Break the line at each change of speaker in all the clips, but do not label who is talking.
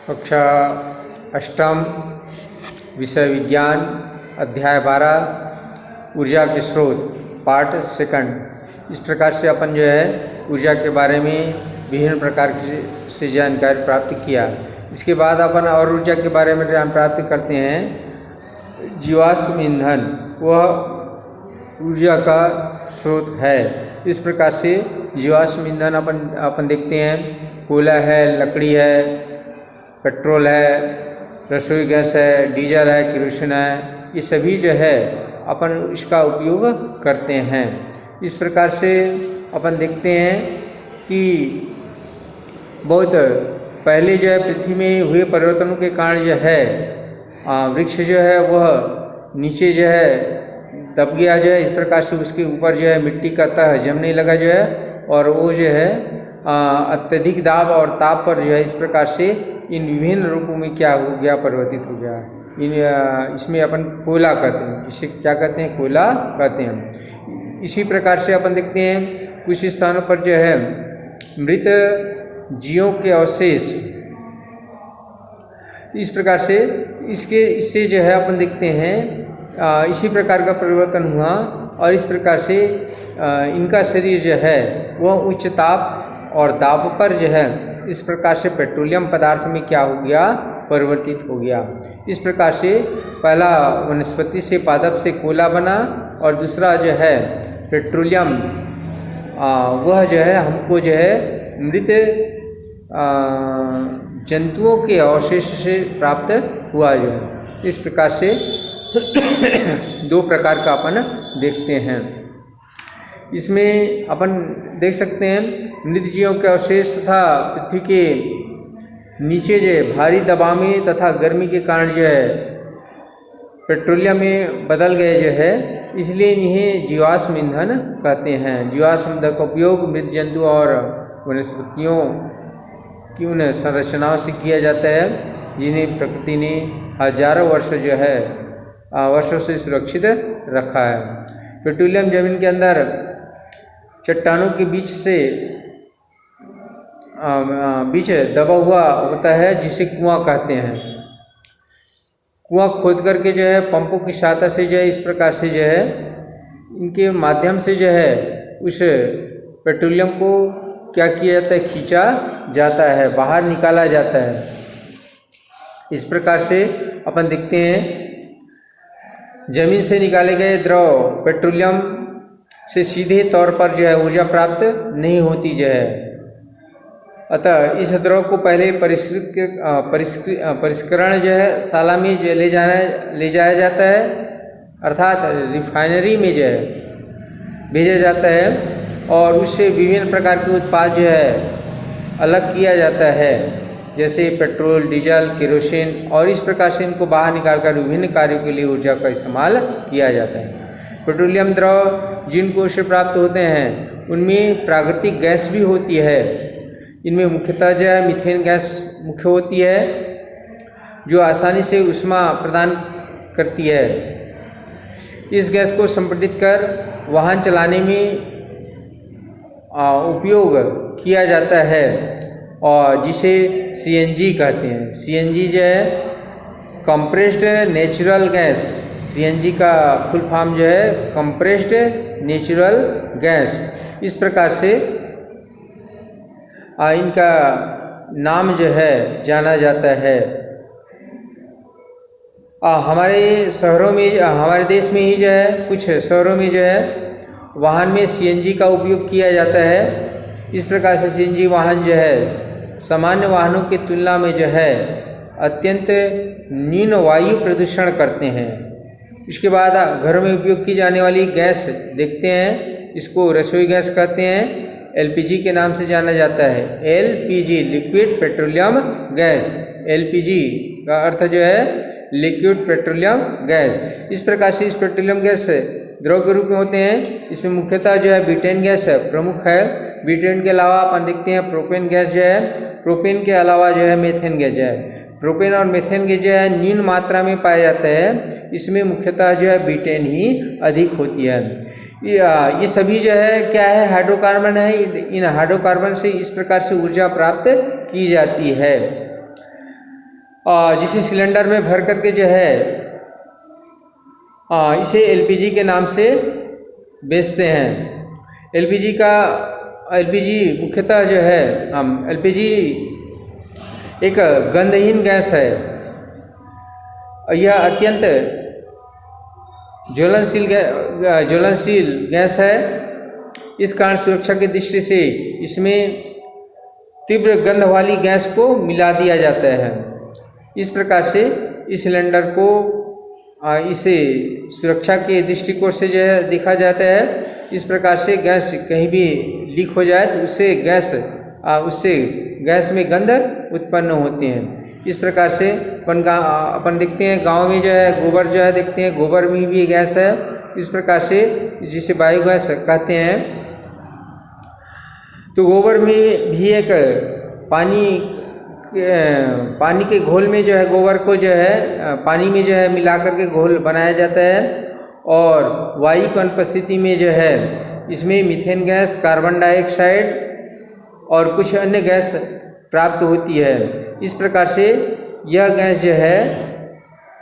कक्षा अष्टम विषय विज्ञान अध्याय 12 ऊर्जा के स्रोत पार्ट सेकंड। इस प्रकार से अपन जो है ऊर्जा के बारे में विभिन्न प्रकार से जानकारी प्राप्त किया। इसके बाद अपन और ऊर्जा के बारे में ज्ञान प्राप्त करते हैं। जीवाश्म ईंधन वह ऊर्जा का स्रोत है। इस प्रकार से जीवाश्म ईंधन अपन देखते हैं, कोयला है, लकड़ी है, पेट्रोल है, रसोई गैस है, डीजल है, केरोसिन है, ये सभी जो है अपन इसका उपयोग करते हैं। इस प्रकार से अपन देखते हैं कि बहुत पहले जो है पृथ्वी में हुए परिवर्तनों के कारण जो है वृक्ष जो है वह नीचे जो है दब गया जो है। इस प्रकार से उसके ऊपर जो है मिट्टी का तह जमने लगा जो है, और वो जो है अत्यधिक दाब और ताप पर जो है इस प्रकार से इन विभिन्न रूपों में क्या हो गया, परिवर्तित हो गया। इसमें अपन कोयला कहते हैं, इसे क्या कहते हैं, कोयला कहते हैं। इसी प्रकार से अपन देखते हैं कुछ स्थानों पर जो है मृत जीवों के अवशेष, इस प्रकार से इससे जो है अपन देखते हैं इसी प्रकार का परिवर्तन हुआ, और इस प्रकार से इनका शरीर जो है वह उच्च ताप और दाब पर जो है इस प्रकार से पेट्रोलियम पदार्थ में क्या हो गया, परिवर्तित हो गया। इस प्रकार से पहला वनस्पति से पादप से कोयला बना, और दूसरा जो है पेट्रोलियम वह जो है हमको जो है मृत जंतुओं के अवशेष से प्राप्त हुआ जो है। इस प्रकार से दो प्रकार का अपन देखते हैं। इसमें अपन देख सकते हैं मृत जीवों के अवशेष तथा पृथ्वी के नीचे जो है भारी दबाव में तथा गर्मी के कारण जो है पेट्रोलियम में बदल गए जो है, इसलिए इन्हें जीवाश्म ईंधन कहते हैं। जीवाश्म ईंधन का उपयोग मृत जंतु और वनस्पतियों की उन संरचनाओं से किया जाता है जिन्हें प्रकृति ने हजारों वर्ष जो है वर्षों से सुरक्षित रखा है। पेट्रोलियम जमीन के अंदर चट्टानों के बीच दबा हुआ होता है, जिसे कुआं कहते हैं। कुआं खोद करके जो है पंपों की सहायता से जो है इस प्रकार से जो है इनके माध्यम से जो है उस पेट्रोलियम को क्या किया जाता है, खींचा जाता है, बाहर निकाला जाता है। इस प्रकार से अपन देखते हैं जमीन से निकाले गए द्रव पेट्रोलियम से सीधे तौर पर जो है ऊर्जा प्राप्त नहीं होती जो है। अतः इस द्रव को पहले परिष्करण जो है शाला में जो ले जाया जाता है, अर्थात रिफाइनरी में जो है भेजा जाता है, और उससे विभिन्न प्रकार के उत्पाद जो है अलग किया जाता है, जैसे पेट्रोल, डीजल, केरोसिन, और इस प्रकार से इनको बाहर निकालकर विभिन्न कार्यों के लिए ऊर्जा का इस्तेमाल किया जाता है। पेट्रोलियम द्रव जिनको से प्राप्त होते हैं उनमें प्राकृतिक गैस भी होती है। इनमें मुख्यतः जो है मीथेन गैस मुख्य होती है, जो आसानी से ऊष्मा प्रदान करती है। इस गैस को संपीड़ित कर वाहन चलाने में उपयोग किया जाता है, और जिसे सीएनजी कहते हैं। सीएनजी जो है कंप्रेस्ड नेचुरल गैस, सीएनजी का फुल फॉर्म जो है कंप्रेस्ड नेचुरल गैस। इस प्रकार से इनका नाम जो है जाना जाता है। हमारे शहरों में, हमारे देश में ही जो है कुछ शहरों में जो है वाहन में सीएनजी का उपयोग किया जाता है। इस प्रकार से सीएनजी वाहन जो है सामान्य वाहनों की तुलना में जो है अत्यंत न्यून वायु प्रदूषण करते हैं। इसके बाद घरों में उपयोग की जाने वाली गैस देखते हैं, इसको रसोई गैस कहते हैं, एलपीजी के नाम से जाना जाता है। LPG liquid petroleum gas, LPG का अर्थ जो है लिक्विड पेट्रोलियम गैस। इस प्रकार से इस पेट्रोलियम गैस द्रव के रूप में होते हैं। इसमें मुख्यतः जो है ब्यूटेन गैस है, प्रमुख है। ब्यूटेन के अलावा अपन देखते हैं प्रोपेन गैस जो है, प्रोपेन के अलावा जो है मेथेन गैस जो है। प्रोपेन और मेथेन गैस जो है न्यून मात्रा में पाया जाता है, इसमें मुख्यतः जो है ब्यूटेन ही अधिक होती है। ये सभी जो है क्या है, हाइड्रोकार्बन है। इन हाइड्रोकार्बन से इस प्रकार से ऊर्जा प्राप्त की जाती है। जिसे सिलेंडर में भर करके जो है इसे एलपीजी के नाम से बेचते हैं। एलपीजी मुख्यतः जो है एलपीजी एक गंधहीन गैस है। यह अत्यंत ज्वलनशील गैस है। इस कारण सुरक्षा की दृष्टि से इसमें तीव्र गंध वाली गैस को मिला दिया जाता है। इस प्रकार से इस सिलेंडर को इसे सुरक्षा के दृष्टिकोण से जो है देखा जाता है। इस प्रकार से गैस कहीं भी लीक हो जाए तो उससे गैस में गंध उत्पन्न होती है। इस प्रकार से अपन देखते हैं गांव में जो है गोबर जो है देखते हैं, गोबर में भी गैस है। इस प्रकार से जिसे बायोगैस कहते हैं। तो गोबर में भी एक पानी के घोल में जो है गोबर को जो है पानी में जो है मिला करके घोल बनाया जाता है और वायु की अनुपस्थिति में जो है इसमें मीथेन गैस, कार्बन डाइऑक्साइड और कुछ अन्य गैस प्राप्त होती है। इस प्रकार से यह गैस जो है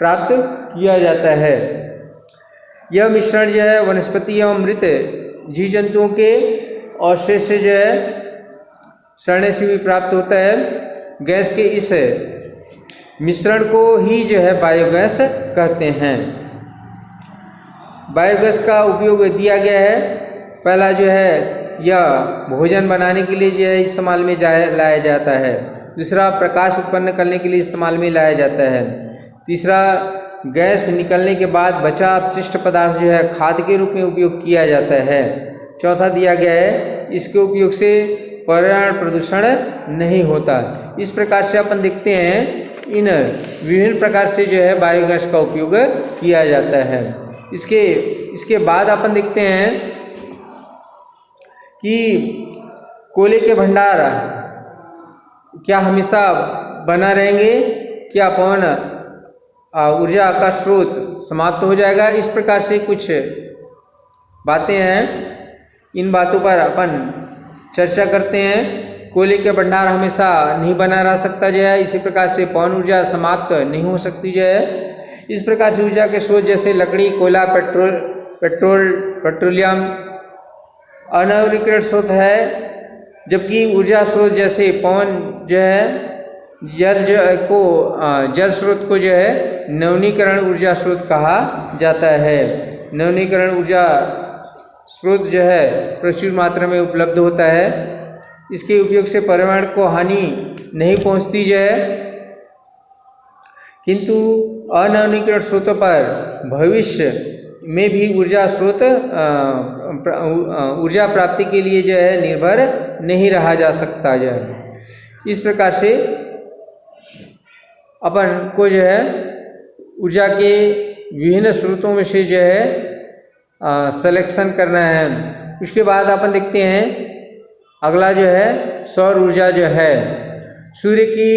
प्राप्त किया जाता है। यह मिश्रण जो है वनस्पति एवं मृत जीव जंतुओं के अवशेष से जो है सड़ने से भी प्राप्त होता है। गैस के इस मिश्रण को ही जो है बायोगैस कहते हैं। बायोगैस का उपयोग दिया गया है। पहला जो है यह भोजन बनाने के लिए जो है इस्तेमाल में लाया जाता है। दूसरा प्रकाश उत्पन्न करने के लिए इस्तेमाल में लाया जाता है। तीसरा गैस निकलने के बाद बचा अपशिष्ट पदार्थ जो है खाद के रूप में उपयोग किया जाता है। चौथा दिया गया है इसके उपयोग से पर्यावरण प्रदूषण नहीं होता। इस प्रकार से अपन देखते हैं इन विभिन्न प्रकार से जो है बायोगैस का उपयोग किया जाता है। इसके बाद अपन देखते हैं कि कोयले के भंडार क्या हमेशा बना रहेंगे, क्या पवन ऊर्जा का स्रोत समाप्त हो जाएगा। इस प्रकार से कुछ बातें हैं, इन बातों पर अपन चर्चा करते हैं। कोयले के भंडार हमेशा नहीं बना रह सकता जो है, इसी प्रकार से पवन ऊर्जा समाप्त नहीं हो सकती जो है। इस प्रकार से ऊर्जा के स्रोत जैसे लकड़ी, कोयला, पेट्रोलियम अनवीनीकृत स्रोत है, जबकि ऊर्जा स्रोत जैसे पवन जो है जल स्रोत को जो है नवीनीकरण ऊर्जा स्रोत कहा जाता है। नवीनीकरण ऊर्जा स्रोत जो है प्रचुर मात्रा में उपलब्ध होता है। इसके उपयोग से पर्यावरण को हानि नहीं पहुंचती जो है, किंतु अनवीनीकृत स्रोतों पर भविष्य में भी ऊर्जा प्राप्ति के लिए जो है निर्भर नहीं रहा जा सकता जो है। इस प्रकार से अपन को जो है ऊर्जा के विभिन्न स्रोतों में से जो है सिलेक्शन करना है। उसके बाद अपन देखते हैं अगला जो है सौर ऊर्जा जो है, सूर्य की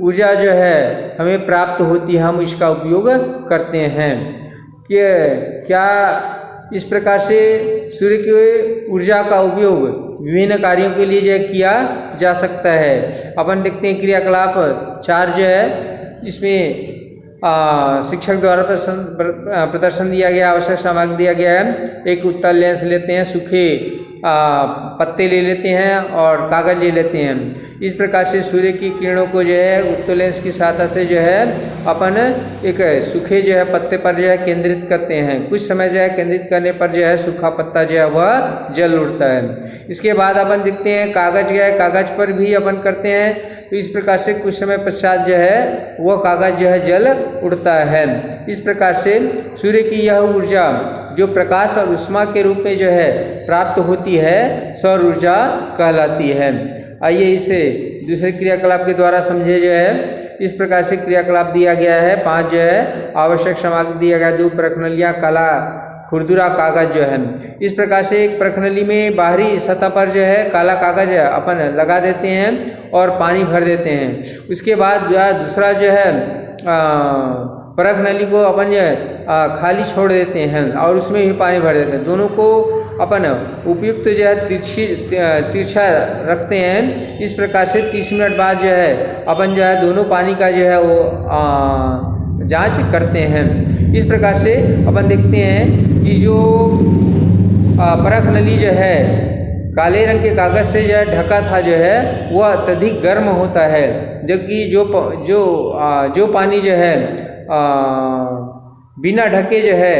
ऊर्जा जो है हमें प्राप्त होती है, हम इसका उपयोग करते हैं। कि क्या इस प्रकार से सूर्य की ऊर्जा का उपयोग विभिन्न कार्यों के लिए जो है किया जा सकता है। अपन देखते हैं क्रियाकलाप 4 जो है, इसमें शिक्षक द्वारा प्रदर्शन दिया गया, आवश्यक सामग्री दिया गया है। एक उत्तल लेंस लेते हैं, सूखे पत्ते ले लेते हैं और कागज ले लेते हैं। इस प्रकार से सूर्य की किरणों को जो है उत्तल लेंस की सहायता से जो है अपन एक सूखे जो है पत्ते पर जो है केंद्रित करते हैं। कुछ समय जो है केंद्रित करने पर जो है सूखा पत्ता जो है वह जल उठता है। इसके बाद अपन देखते हैं कागज जो है, कागज पर भी अपन करते हैं। तो इस प्रकार से कुछ समय पश्चात जो है वह कागज जो है जल उड़ता है। इस प्रकार से सूर्य की यह ऊर्जा जो प्रकाश और ऊष्मा के रूप में जो है प्राप्त होती है सौर ऊर्जा कहलाती है। आइए इसे दूसरे क्रियाकलाप के द्वारा समझे जो है। इस प्रकार से क्रियाकलाप दिया गया है 5 जो है, आवश्यक सामग्री दिया गया 2 प्रखनलियाँ, काला खुरदुरा कागज जो है। इस प्रकार से एक प्रखनली में बाहरी सतह पर जो है काला कागज अपन लगा देते हैं और पानी भर देते हैं। उसके बाद दूसरा जो है प्रखनली को अपन जो है खाली छोड़ देते हैं और उसमें भी पानी भर देते हैं। दोनों को अपन उपयुक्त जो है तिरछा रखते हैं। इस प्रकार से 30 मिनट बाद जो है अपन जो है दोनों पानी का जो है वो जांच करते हैं। इस प्रकार से अपन देखते हैं कि जो परख नली जो है काले रंग के कागज से जो है ढका था जो है वह अत्यधिक गर्म होता है, जबकि जो पानी जो है बिना ढके जो है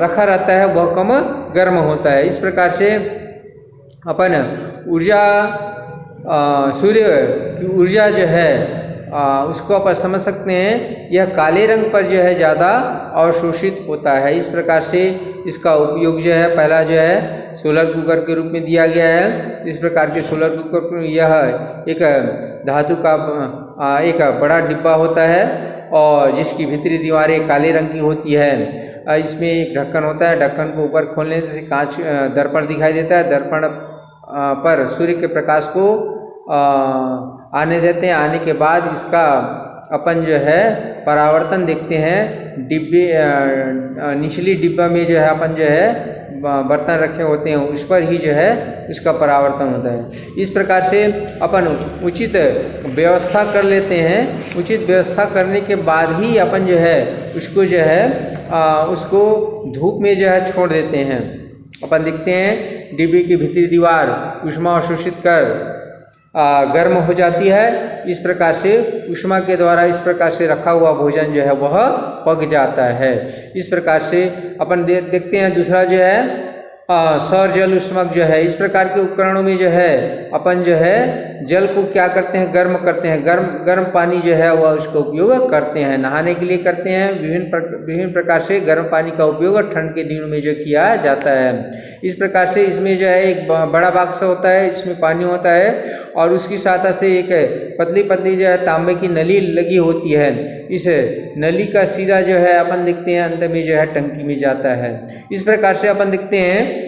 रखा रहता है वह कम गर्म होता है। इस प्रकार से अपन सूर्य की ऊर्जा जो है उसको अपन समझ सकते हैं, यह काले रंग पर जो है ज़्यादा अवशोषित होता है। इस प्रकार से इसका उपयोग जो है पहला जो है सोलर कुकर के रूप में दिया गया है। इस प्रकार के सोलर कुकर में यह एक धातु का एक बड़ा डिब्बा होता है और जिसकी भीतरी दीवारें काले रंग की होती है। इसमें एक ढक्कन होता है, ढक्कन को ऊपर खोलने से कांच दर्पण दिखाई देता है। दर्पण पर सूर्य के प्रकाश को आने देते हैं। आने के बाद इसका अपन जो है परावर्तन देखते हैं। डिब्बे निचली डिब्बा में जो है अपन जो है बर्तन रखे होते हैं उस पर ही जो है इसका परावर्तन होता है। इस प्रकार से अपन उचित व्यवस्था कर लेते हैं। उचित व्यवस्था करने के बाद ही अपन जो है उसको जो है उसको धूप में जो है छोड़ देते हैं। अपन देखते हैं डिब्बे की भीतरी दीवार ऊष्मा अवशोषित कर गर्म हो जाती है। इस प्रकार से ऊष्मा के द्वारा इस प्रकार से रखा हुआ भोजन जो है वह पक जाता है। इस प्रकार से अपन देखते हैं दूसरा जो है सौर जल ऊष्मक जो है। इस प्रकार के उपकरणों में जो है अपन जो है जल को क्या करते हैं, गर्म करते हैं। गर्म पानी जो है वह उसका उपयोग करते हैं, नहाने के लिए करते हैं। विभिन्न प्रकार से गर्म पानी का उपयोग ठंड के दिनों में जो किया जाता है। इस प्रकार से इसमें जो है एक बड़ा बक्स होता है, इसमें पानी होता है और उसकी सहायता से एक पतली पतली जो है तांबे की नली लगी होती है। इस नली का सिरा जो है अपन देखते हैं अंत में जो है टंकी में जाता है। इस प्रकार से अपन देखते हैं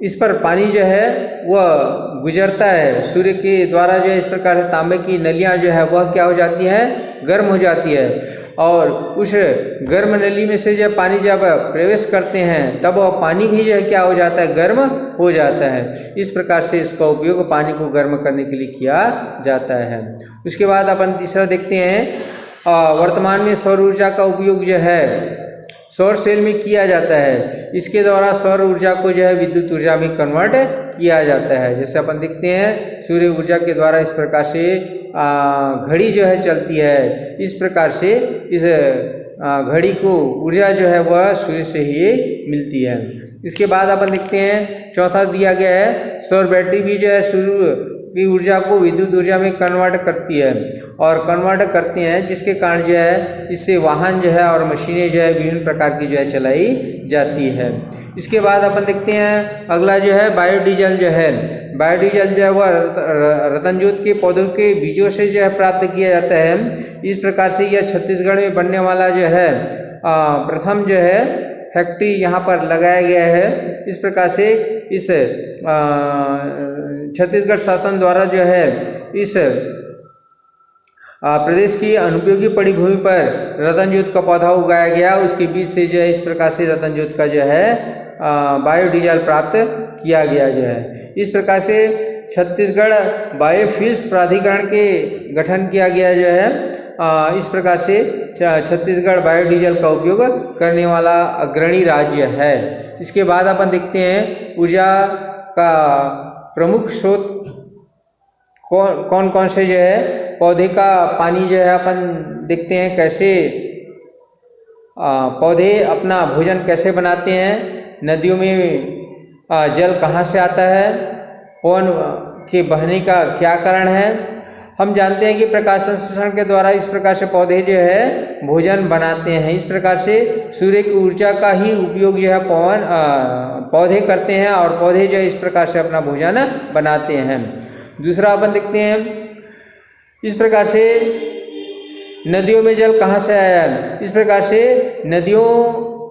इस पर पानी जो है वह गुजरता है सूर्य के द्वारा जो है। इस प्रकार से तांबे की नलियां जो है वह क्या हो जाती है, गर्म हो जाती है और उस गर्म नली में से जब पानी जब प्रवेश करते हैं तब वह पानी भी जो है क्या हो जाता है, गर्म हो जाता है। इस प्रकार से इसका उपयोग पानी को गर्म करने के लिए किया जाता है। उसके बाद अपन तीसरा देखते हैं वर्तमान में सौर ऊर्जा का उपयोग जो है सौर सेल में किया जाता है। इसके द्वारा सौर ऊर्जा को जो है विद्युत ऊर्जा में कन्वर्ट किया जाता है। जैसे अपन देखते हैं सूर्य ऊर्जा के द्वारा इस प्रकार से घड़ी जो है चलती है। इस प्रकार से इस घड़ी को ऊर्जा जो है वह सूर्य से ही मिलती है। इसके बाद अपन देखते हैं चौथा दिया गया है सौर बैटरी भी जो है सूर्य की ऊर्जा को विद्युत ऊर्जा में कन्वर्ट करती है और कन्वर्ट करते हैं, जिसके कारण जो है इससे वाहन जो है और मशीनें जो है विभिन्न प्रकार की जो है चलाई जाती है। इसके बाद अपन देखते हैं अगला जो है बायोडीजल जो है। बायोडीजल जो है वह रतनजोत के पौधों के बीजों से जो है प्राप्त किया जाता है। इस प्रकार से यह छत्तीसगढ़ में बनने वाला जो है प्रथम जो है फैक्ट्री यहाँ पर लगाया गया है। इस प्रकार से इस छत्तीसगढ़ शासन द्वारा जो है इस प्रदेश की अनुपयोगी पड़ी भूमि पर रतनजोत का पौधा उगाया गया। उसके बीज से जो है इस प्रकार से रतनजोत का जो है बायोडीजल प्राप्त किया गया जो है। इस प्रकार से छत्तीसगढ़ बायोफ्यूल्स प्राधिकरण के गठन किया गया जो है। इस प्रकार से छत्तीसगढ़ बायोडीजल का उपयोग करने वाला अग्रणी राज्य है। इसके बाद अपन देखते हैं ऊर्जा का प्रमुख स्रोत कौन कौन से जो है। पौधे का पानी जो है अपन देखते हैं कैसे पौधे अपना भोजन कैसे बनाते हैं। नदियों में जल कहाँ से आता है, कौन के बहने का क्या कारण है। हम जानते हैं कि प्रकाश संश्लेषण के द्वारा इस प्रकार से पौधे जो है भोजन बनाते हैं। इस प्रकार से सूर्य की ऊर्जा का ही उपयोग जो है पौधे करते हैं और पौधे जो है इस प्रकार से अपना भोजन बनाते हैं। दूसरा अपन देखते हैं इस प्रकार से नदियों में जल कहाँ से आया। इस प्रकार से नदियों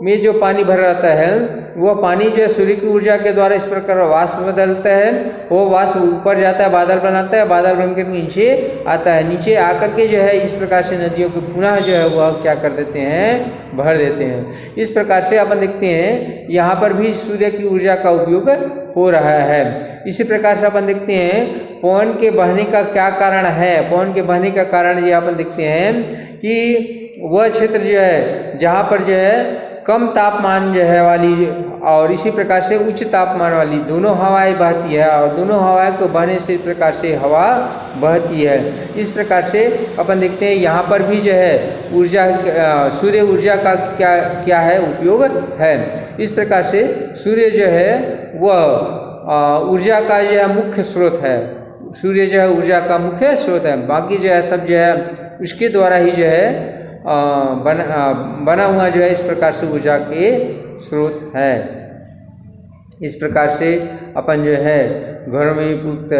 में जो पानी भरा रहता है वह पानी जो है सूर्य की ऊर्जा के द्वारा इस प्रकार वाष्प में बदलता है, वो वाष्प ऊपर जाता है, बादल बनाता है, बादल बनकर नीचे आता है, नीचे आकर के जो है इस प्रकार से नदियों को पुनः जो है वह क्या कर देते हैं, भर देते हैं। इस प्रकार से अपन देखते हैं यहाँ पर भी सूर्य की ऊर्जा का उपयोग हो रहा है। इसी प्रकार से अपन देखते हैं पवन के बहने का क्या कारण है। पवन के बहने का कारण ये अपन देखते हैं कि वह क्षेत्र जो है जहाँ पर जो है कम तापमान जो है वाली और इसी प्रकार से उच्च तापमान वाली दोनों हवाएं बहती है, और दोनों हवाएं को बहने से इस प्रकार से हवा बहती है। इस प्रकार से अपन देखते हैं यहाँ पर भी जो है ऊर्जा सूर्य ऊर्जा का क्या है उपयोग है। इस प्रकार से सूर्य जो है वह ऊर्जा का जो है मुख्य स्रोत है। सूर्य जो है ऊर्जा का मुख्य स्रोत है, बाकी जो है सब जो है उसके द्वारा ही जो है बना हुआ जो है इस प्रकार से ऊर्जा के स्रोत है। इस प्रकार से अपन जो है घरों में उपयुक्त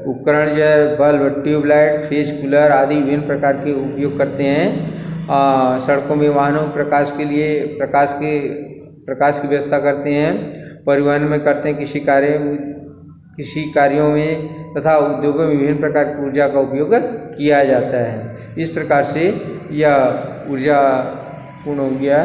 उपकरण जो है बल्ब, ट्यूबलाइट, फ्रिज, कूलर आदि विभिन्न प्रकार के उपयोग करते हैं। सड़कों में वाहनों प्रकाश के लिए प्रकाश की व्यवस्था करते हैं, परिवहन में करते हैं, कृषि कार्यों में तथा उद्योगों में विभिन्न प्रकार की ऊर्जा का उपयोग किया जाता है। इस प्रकार से यह ऊर्जा पूर्ण हो गया।